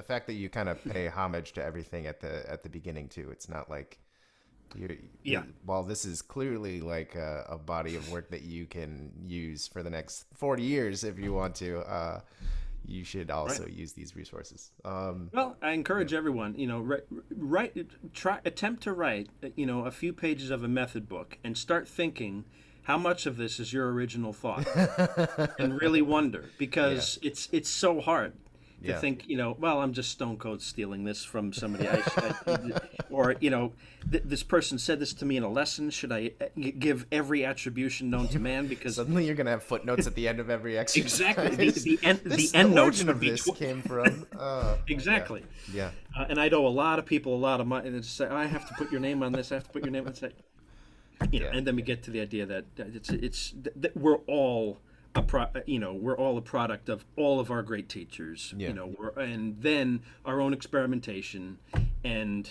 the fact that you kind of pay homage to everything at the beginning too. It's not like Yeah. while this is clearly like a body of work that you can use for the next 40 years if you want to. You should Right. also use these resources. Well, I Yeah. encourage everyone, attempt to write, a few pages of a method book and start thinking how much of this is your original thought, and really wonder, Yeah. because it's so hard to Yeah. think, well, I'm just stone cold stealing this from somebody. Or this person said this to me in a lesson. Should I give every attribution known to man? Because Suddenly you're gonna have footnotes at the end of every exactly exercise. the The end notes origin would of be this came from. Yeah. exactly. Yeah. And I'd owe a lot of people a lot of money. And it's say, I have to put your name on this. I have to put your name on this. Yeah. And then we get to the idea that that we're all we're all a product of all of our great teachers. Yeah. And then our own experimentation, and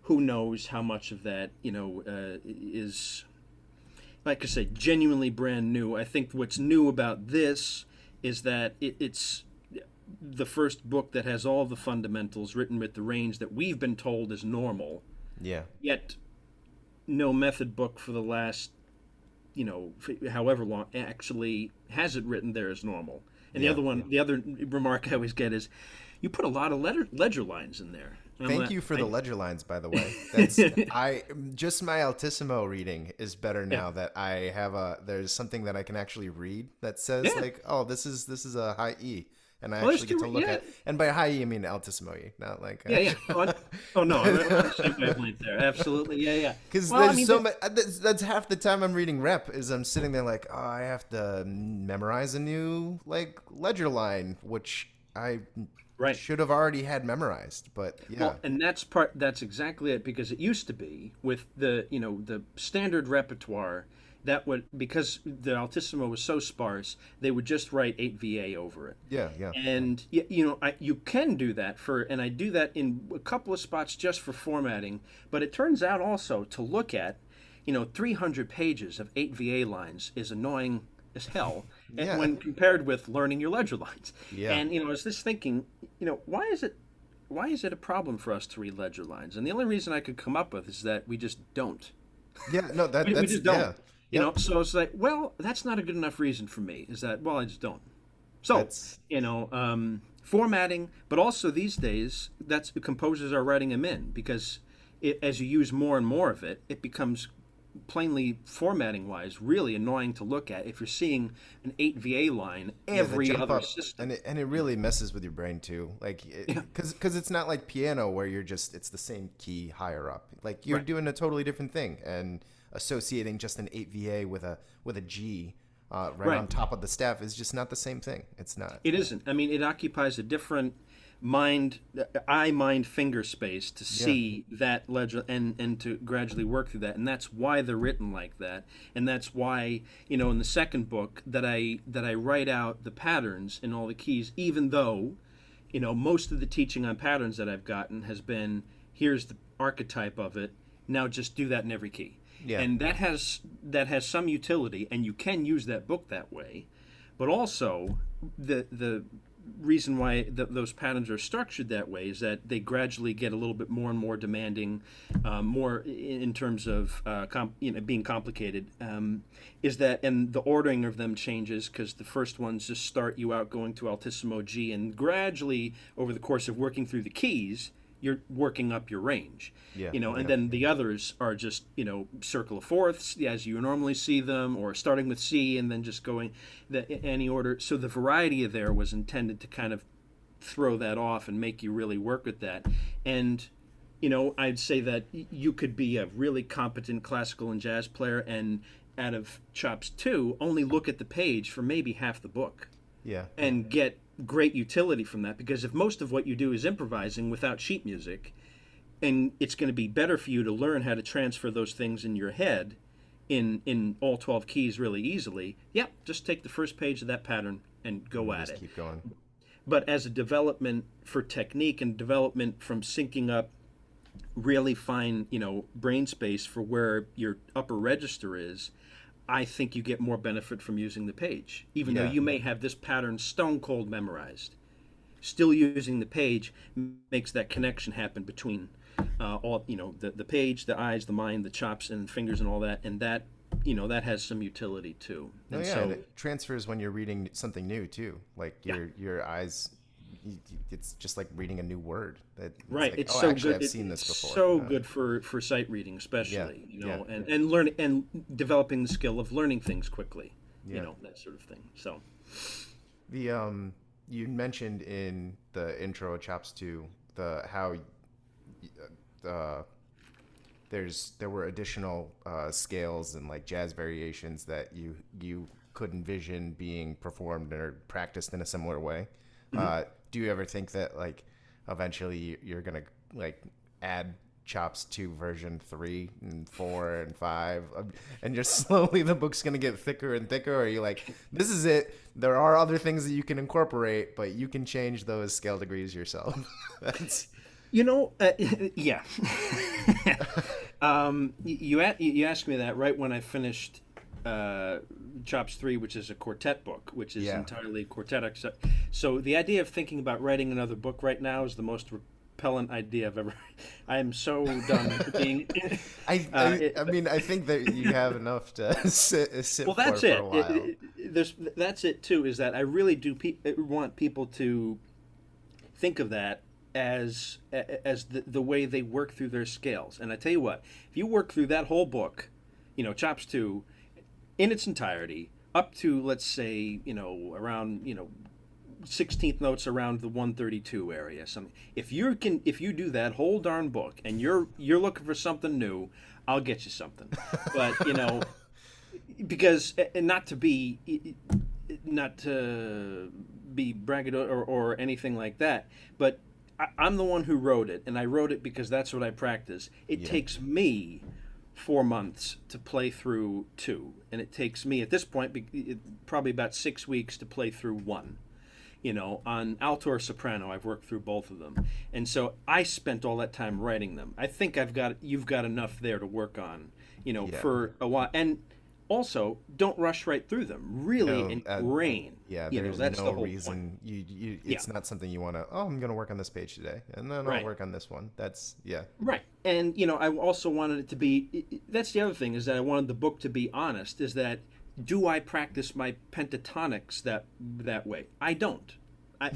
who knows how much of that is, like I say, genuinely brand new. I think what's new about this is that it's the first book that has all the fundamentals written with the range that we've been told is normal, Yeah. yet no method book for the last, however long, actually has it written there as normal. And Yeah. the other remark I always get is, you put a lot of ledger lines in there. And I'm Thank like, you for the ledger lines, by the way. That's I just my altissimo reading is better yeah, now that I have there's something that I can actually read that says yeah. like, oh, this is a high E, and I Well, there's actually get to two, look yeah, at. And by high E, I mean altissimo E, not like yeah, yeah. Oh, no, I'm on the same wavelength there. Absolutely, yeah, yeah. because Well, I there's mean, so much. That's half the time I'm reading rep is I'm sitting there like, oh, I have to memorize a new like ledger line, which I right. should have already had memorized. But yeah, Well, and that's exactly it, because it used to be with the standard repertoire that would, because the altissimo was so sparse, they would just write 8 VA over it. yeah, yeah, And you can do that and I do that in a couple of spots just for formatting, but it turns out also to look at, 300 pages of 8 VA lines is annoying as hell, yeah, when compared with learning your ledger lines. yeah. And I was just thinking, why is it a problem for us to read ledger lines? And the only reason I could come up with is that we just don't. Yeah, no, We that's just don't. yeah, yep. So it's like, well, that's not a good enough reason for me. Is that, well, I just don't. So, That's formatting, but also these days, that's composers are writing them in, because as you use more and more of it, it becomes plainly formatting wise really annoying to look at if you're seeing an 8 VA line yeah, the every jump other up system. and it really messes with your brain too. Like Yeah, because it's not like piano where you're just it's the same key higher up. Like you're right. doing a totally different thing and associating just an 8 VA with a G right Right. on top of the staff is just not the same thing. It's not. It isn't. I mean, it occupies a different mind finger space to Yeah. see that ledger, and to gradually work through that. And that's why they're written like that. And that's why, in the second book, that I write out the patterns in all the keys, even though, most of the teaching on patterns that I've gotten has been, here's the archetype of it, now just do that in every key. Yeah. And that has some utility, and you can use that book that way. But also, the reason why those patterns are structured that way is that they gradually get a little bit more and more demanding, more in terms of being complicated. Is that, and the ordering of them changes, because the first ones just start you out going to altissimo G, and gradually over the course of working through the keys, you're working up your range. Yeah. And Yeah. then the others are just, circle of fourths as you normally see them, or starting with C and then just going any order. So the variety of there was intended to kind of throw that off and make you really work with that. And, I'd say that you could be a really competent classical and jazz player, and out of Chops 2, only look at the page for maybe half the book Yeah. and get great utility from that, because if most of what you do is improvising without sheet music, and it's going to be better for you to learn how to transfer those things in your head in all 12 keys really easily, yep, just take the first page of that pattern and go at Just it. keep going. But as a development for technique, and development from syncing up really fine, brain space for where your upper register is, I think you get more benefit from using the page, even though Yeah. you may have this pattern stone cold memorized. still using the page makes that connection happen between all, the page, the eyes, the mind, the chops and fingers and all that, and that, that has some utility too. Oh And yeah, and so, it transfers when you're reading something new too. Like yeah, your eyes, it's just like reading a new word. That it's right. like, It's oh, so actually, good. I've seen this It's before. so good for sight reading, Yeah, especially, yeah, and learning and developing the skill of learning things quickly, yeah. that sort of thing. So, The you mentioned in the intro of Chops 2 the how uh, there were additional scales and like jazz variations that you could envision being performed or practiced in a similar way. mhm. Do you ever think that like eventually you're gonna like add Chops 2 version 3 and 4 and 5, and just slowly the book's gonna get thicker and thicker? Or are you like, this is it, there are other things that you can incorporate, but you can change those scale degrees yourself? That's Yeah. You asked me that right when I finished Chops 3, which is a quartet book, which is yeah. entirely quartet. So the idea of thinking about writing another book right now is the most repellent idea I've ever. I am so done being. I mean, I think that you have enough to sit Well, that's for it. a while. That's it too. Is that I really do want people to think of that as the way they work through their scales. And I tell you what, if you work through that whole book, Chops 2, in its entirety, up to, let's say, around 16th notes around the 132 area, something. If you do that whole darn book and you're looking for something new, I'll get you something. But because, and not to be braggadocious or anything like that, but I'm the one who wrote it, and I wrote it because that's what I practice. It Yeah. takes me 4 months to play through 2, and it takes me at this point probably about 6 weeks to play through 1. On alto or soprano, I've worked through both of them, and so I spent all that time writing them. I think you've got enough there to work on, Yeah. for a while. And also, don't rush right through them. Really No, ingrain. yeah, there's That's no the whole point. reason Yeah, it's not something you want to, oh, I'm going to work on this page today and then I'll right. work on this one. That's yeah. Right. And I also wanted it to be that's the other thing, is that I wanted the book to be honest, is that do I practice my pentatonics that way? I don't. I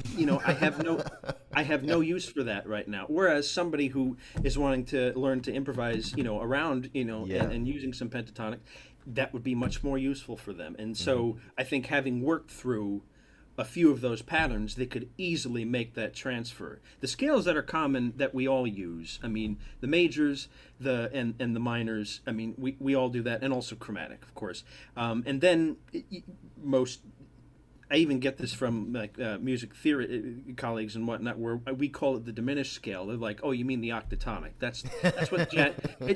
have no use for that right now. Whereas somebody who is wanting to learn to improvise, around, Yeah. and using some pentatonic, that would be much more useful for them. And Mm-hmm. so I think having worked through a few of those patterns, they could easily make that transfer. The scales that are common that we all use, I mean, the majors, and the minors, I mean, we all do that, and also chromatic, of course. And then most, I even get this from like music theory colleagues and whatnot, where we call it the diminished scale. They're like, "Oh, you mean the octatonic? That's what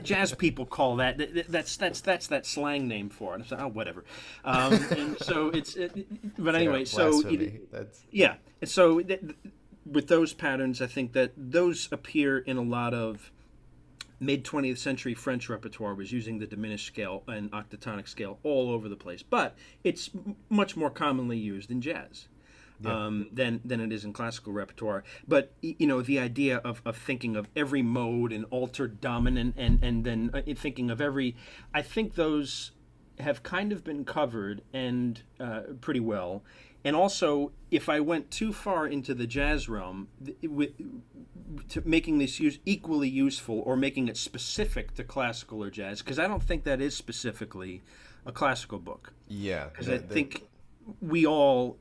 jazz people call that. That's that slang name for it." I said, "Oh, whatever." And so but anyway, so Blasphemy. That's yeah. And so with those patterns, I think that those appear in a lot of mid 20th century French repertoire was using the diminished scale and octatonic scale all over the place, but it's much more commonly used in jazz yeah. than it is in classical repertoire. But the idea of thinking of every mode and altered dominant, and then thinking of every, I think those have kind of been covered and pretty well. And also, if I went too far into the jazz realm, to making this equally useful or making it specific to classical or jazz, because I don't think that is specifically a classical book. Yeah. Because I think we all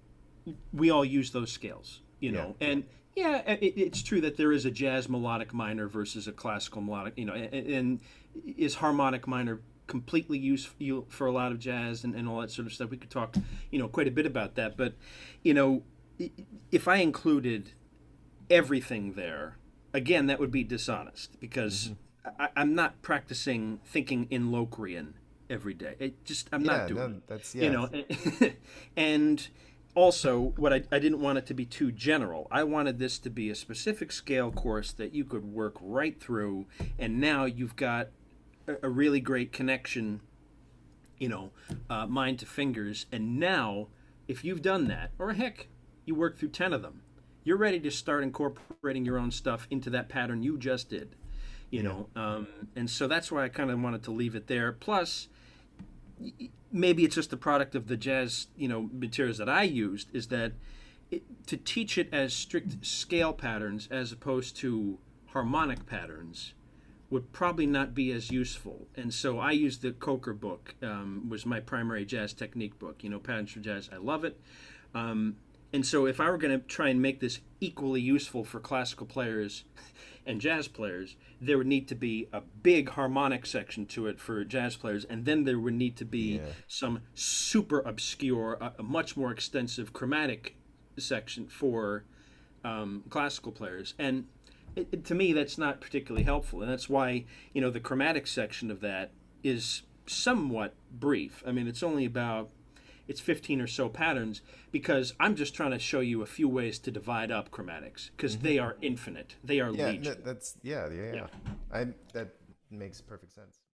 use those scales, Yeah. and yeah, it's true that there is a jazz melodic minor versus a classical melodic, and is harmonic minor completely useful for a lot of jazz and all that sort of stuff. We could talk, quite a bit about that, but if I included everything there, again, that would be dishonest, because I'm not practicing thinking in Locrian every day. I'm Yeah, not doing no, it. that's yeah. And also, what I didn't want it to be too general. I wanted this to be a specific scale course that you could work right through, and now you've got a really great connection, mind to fingers. And now, if you've done that, or heck, you work through 10 of them, you're ready to start incorporating your own stuff into that pattern you just did. You Yeah. know, and so that's why I kind of wanted to leave it there. Plus, maybe it's just a product of the jazz, materials that I used, is that to teach it as strict scale patterns as opposed to harmonic patterns would probably not be as useful. And so I used the Coker book, was my primary jazz technique book, Patterns for Jazz. I love it. And so if I were going to try and make this equally useful for classical players and jazz players, there would need to be a big harmonic section to it for jazz players, and then there would need to be some super obscure, a much more extensive chromatic section for classical players. And to me, that's not particularly helpful, and that's why the chromatic section of that is somewhat brief. I mean, it's 15 or so patterns, because I'm just trying to show you a few ways to divide up chromatics, because they are infinite. They are Yeah, legion. that's yeah. Yeah. That makes perfect sense.